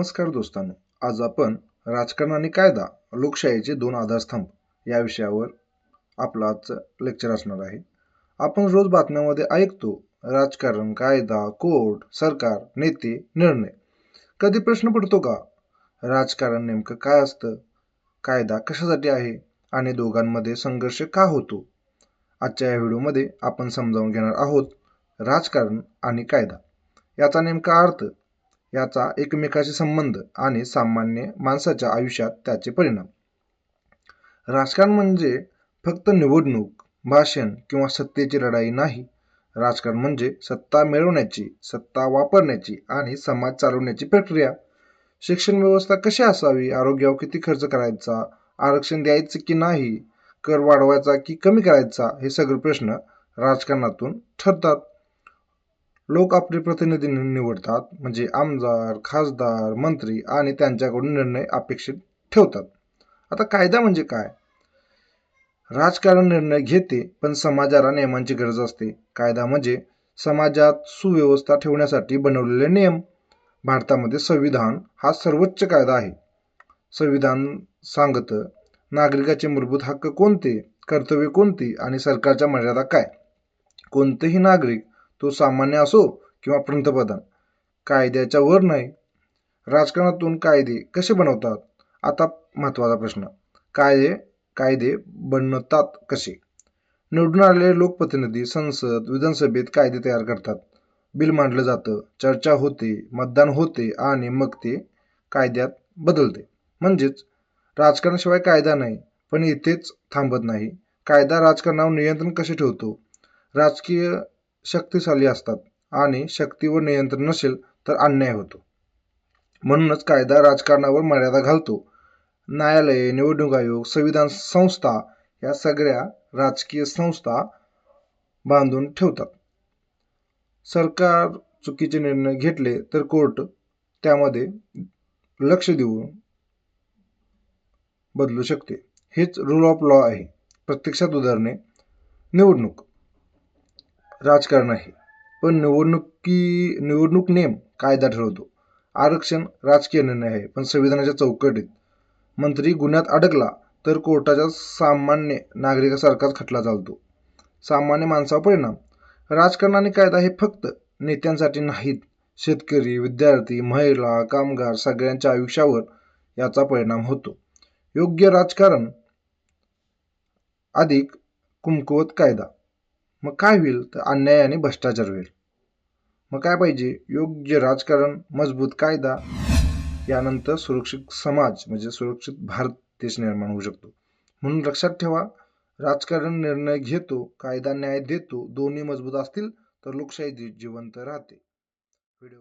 नमस्कार दोस्तांनो, आज आपण राजकारण आणि कायदा लोकशाहीचे दोन आधारस्तंभ या विषयावर आपलं आजचं लेक्चर असणार आहे. आपण रोज बातम्यांमध्ये ऐकतो राजकारण, कायदा, कोर्ट, सरकार, नेते, निर्णय. कधी प्रश्न पडतो का, राजकारण नेमकं काय असतं, कायदा कशासाठी आहे आणि दोघांमध्ये संघर्ष का होतो? आजच्या या व्हिडिओमध्ये आपण समजावून घेणार आहोत राजकारण आणि कायदा याचा नेमका अर्थ, याचा एकमेकाशी संबंध आणि सामान्य माणसाच्या आयुष्यात त्याचे परिणाम. राजकारण म्हणजे फक्त निवडणूक, भाषण किंवा सत्तेची लढाई नाही. राजकारण म्हणजे सत्ता मिळवण्याची, सत्ता वापरण्याची आणि समाज चालवण्याची प्रक्रिया. शिक्षण व्यवस्था कशी असावी, आरोग्यावर किती खर्च करायचा, आरक्षण द्यायचं की नाही, कर वाढवायचा की कमी करायचा, हे सगळे प्रश्न राजकारणातून ठरतात. लोक आपले प्रतिनिधी निवडतात, म्हणजे आमदार, खासदार, मंत्री, आणि त्यांच्याकडून निर्णय अपेक्षित ठेवतात. आता कायदा म्हणजे काय? राजकारण निर्णय घेते, पण समाजाला नियमांची गरज असते. कायदा म्हणजे समाजात सुव्यवस्था ठेवण्यासाठी बनवलेले नियम. भारतामध्ये संविधान हा सर्वोच्च कायदा आहे. संविधान सांगतं नागरिकाचे मूलभूत हक्क कोणते, कर्तव्य कोणती आणि सरकारच्या मर्यादा काय. कोणतेही नागरिक, तो सामान्य असो किंवा पंतप्रधान, कायद्याच्या वर नाही. राजकारणातून कायदे कसे बनवतात? आता महत्त्वाचा प्रश्न, कायदे बनवतात कसे? निवडून आलेले लोकप्रतिनिधी संसद, विधानसभेत कायदे तयार करतात. बिल मांडलं जातं, चर्चा होते, मतदान होते आणि मग ते कायद्यात बदलते. म्हणजेच राजकारणाशिवाय कायदा नाही. पण इथेच थांबत नाही. कायदा राजकारणावर नियंत्रण कसे ठेवतो? राजकीय शक्तिशाली असतात आणि शक्तीवर नियंत्रण नसेल तर अन्याय होतो. म्हणूनच कायदा राजकारणावर मर्यादा घालतो. न्यायालय, निवडणूक आयोग, संविधान संस्था या सगळ्या राजकीय संस्था बांधून ठेवतात. सरकार चुकीचे निर्णय घेतले तर कोर्ट त्यामध्ये लक्ष देऊन बदलू शकते. हेच रूल ऑफ लॉ आहे. प्रत्यक्षात उदाहरणे, निवडणूक राजकारण आहे, पण निवडणूक नेम कायदा ठरवतो. आरक्षण राजकीय निर्णय आहे, पण संविधानाच्या चौकटीत. मंत्री गुन्ह्यात अडकला तर कोर्टाच्या सामान्य नागरिकासारखाच खटला चालतो. सामान्य माणसावर परिणाम. राजकारण आणि कायदा हे फक्त नेत्यांसाठी नाहीत. शेतकरी, विद्यार्थी, महिला, कामगार सगळ्यांच्या आयुष्यावर याचा परिणाम होतो. योग्य राजकारण अधिक कमकुवत कायदा. मग काय होईल? तर अन्याय आणि भ्रष्टाचार होईल. मग काय पाहिजे? योग्य राजकारण, मजबूत कायदा, यानंतर सुरक्षित समाज म्हणजे सुरक्षित भारत देश निर्माण होऊ शकतो. म्हणून लक्षात ठेवा, राजकारण निर्णय घेतो, कायदा न्याय देतो. दोन्ही मजबूत असतील तर लोकशाही जिवंत राहते. व्हिडिओ